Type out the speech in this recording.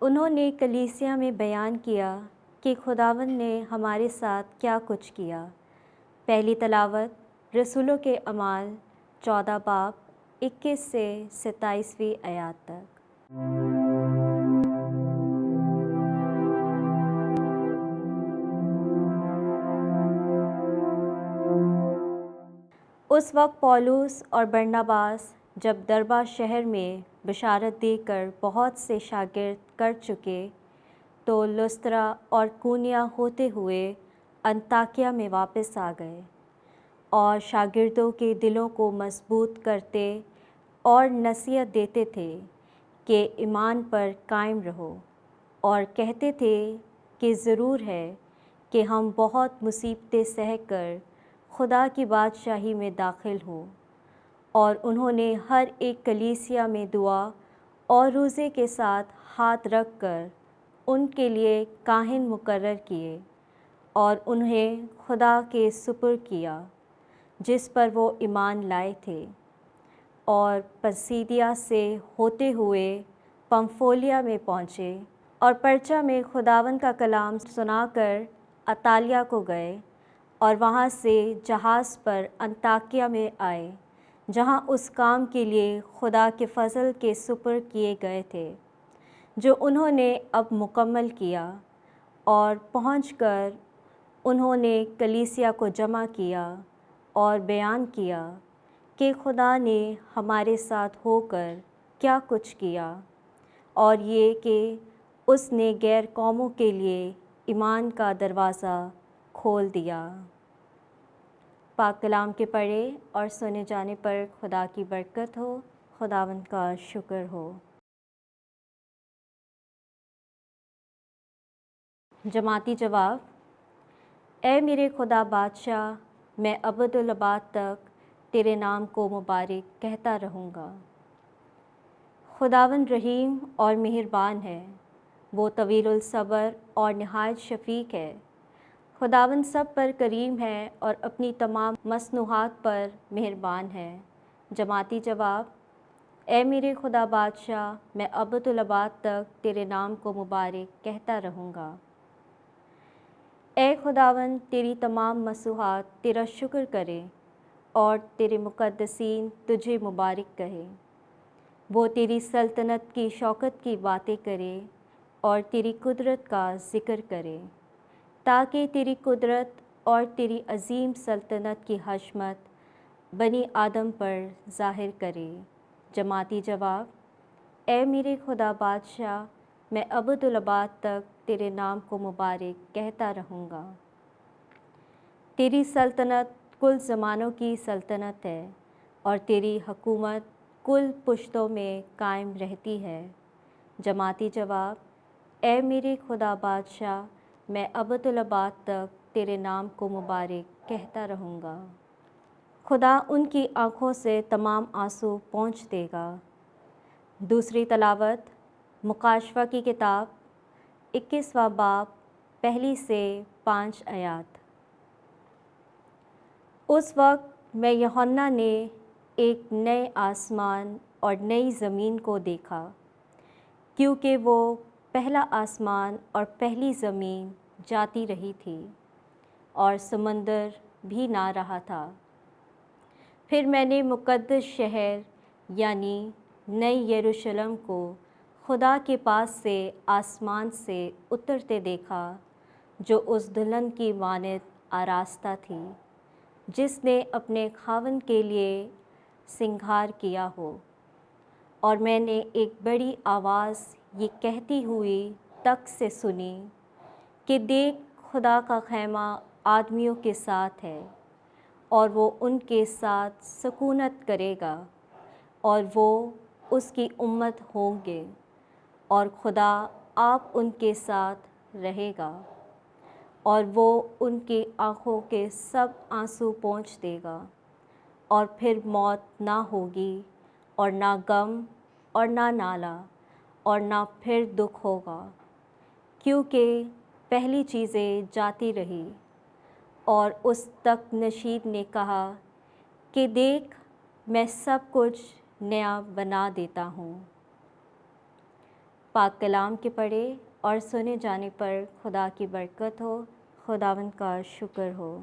انہوں نے کلیسیا میں بیان کیا کہ خداوند نے ہمارے ساتھ کیا کچھ کیا۔ پہلی تلاوت رسولوں کے اعمال 14 باب 21 سے 27ویں آیات تک۔ اس وقت پولس اور برناباس جب دربہ شہر میں بشارت دے کر بہت سے شاگرد کر چکے تو لسترا اور کونیا ہوتے ہوئے انطاکیہ میں واپس آ گئے اور شاگردوں کے دلوں کو مضبوط کرتے اور نصیحت دیتے تھے کہ ایمان پر قائم رہو، اور کہتے تھے کہ ضرور ہے کہ ہم بہت مصیبتیں سہ کر خدا کی بادشاہی میں داخل ہوں۔ اور انہوں نے ہر ایک کلیسیا میں دعا اور روزے کے ساتھ ہاتھ رکھ کر ان کے لیے کاہن مقرر کیے اور انہیں خدا کے سپرد کیا جس پر وہ ایمان لائے تھے، اور پسیدیا سے ہوتے ہوئے پمفولیا میں پہنچے اور پرچا میں خداوند کا کلام سنا کر اطالیہ کو گئے، اور وہاں سے جہاز پر انطاکیہ میں آئے جہاں اس کام کے لیے خدا کے فضل کے سپرد کیے گئے تھے جو انہوں نے اب مکمل کیا۔ اور پہنچ کر انہوں نے کلیسیا کو جمع کیا اور بیان کیا کہ خدا نے ہمارے ساتھ ہو کر کیا کچھ کیا، اور یہ کہ اس نے غیر قوموں کے لیے ایمان کا دروازہ کھول دیا۔ پاک کلام کے پڑھے اور سنے جانے پر خدا کی برکت ہو، خداوند کا شکر ہو۔ جماعتی جواب: اے میرے خدا بادشاہ، میں ابدالآباد تک تیرے نام کو مبارک کہتا رہوں گا۔ خداوند رحیم اور مہربان ہے، وہ طویل الصبر اور نہایت شفیق ہے۔ خداوند سب پر کریم ہے اور اپنی تمام مصنوعات پر مہربان ہے۔ جماعتی جواب: اے میرے خدا بادشاہ، میں ابدالآباد تک تیرے نام کو مبارک کہتا رہوں گا۔ اے خداوند، تیری تمام مخلوقات تیرا شکر کریں اور تیرے مقدسین تجھے مبارک کہیں۔ وہ تیری سلطنت کی شوکت کی باتیں کرے اور تیری قدرت کا ذکر کرے، تاکہ تیری قدرت اور تیری عظیم سلطنت کی حشمت بنی آدم پر ظاہر کرے۔ جماعتی جواب: اے میرے خدا بادشاہ، میں ابدالآباد تک تیرے نام کو مبارک کہتا رہوں گا۔ تیری سلطنت کل زمانوں کی سلطنت ہے اور تیری حکومت کل پشتوں میں قائم رہتی ہے۔ جماعتی جواب: اے میرے خدا بادشاہ، میں ابدالآباد تک تیرے نام کو مبارک کہتا رہوں گا۔ خدا ان کی آنکھوں سے تمام آنسو پونچھ دے گا۔ دوسری تلاوت مکاشفہ کی کتاب 21واں باب 1 سے 5 آیات۔ اس وقت میں یوحنا نے ایک نئے آسمان اور نئی زمین کو دیکھا، کیونکہ وہ پہلا آسمان اور پہلی زمین جاتی رہی تھی اور سمندر بھی نہ رہا تھا۔ پھر میں نے مقدس شہر یعنی نئی یروشلم کو خدا کے پاس سے آسمان سے اترتے دیکھا، جو اس دلہن کی مانند آراستہ تھی جس نے اپنے خاوند کے لیے سنگھار کیا ہو۔ اور میں نے ایک بڑی آواز یہ کہتی ہوئی تخت سے سنی کہ دیکھ، خدا کا خیمہ آدمیوں کے ساتھ ہے، اور وہ ان کے ساتھ سکونت کرے گا، اور وہ اس کی امت ہوں گے، اور خدا آپ ان کے ساتھ رہے گا، اور وہ ان کی آنکھوں کے سب آنسو پونچھ دے گا، اور پھر موت نہ ہوگی اور نہ غم اور نہ نالہ اور نہ پھر دکھ ہوگا، کیونکہ پہلی چیزیں جاتی رہی۔ اور اس تخت نشین نے کہا کہ دیکھ، میں سب کچھ نیا بنا دیتا ہوں۔ پاک کلام کے پڑھے اور سنے جانے پر خدا کی برکت ہو، خداوند کا شکر ہو۔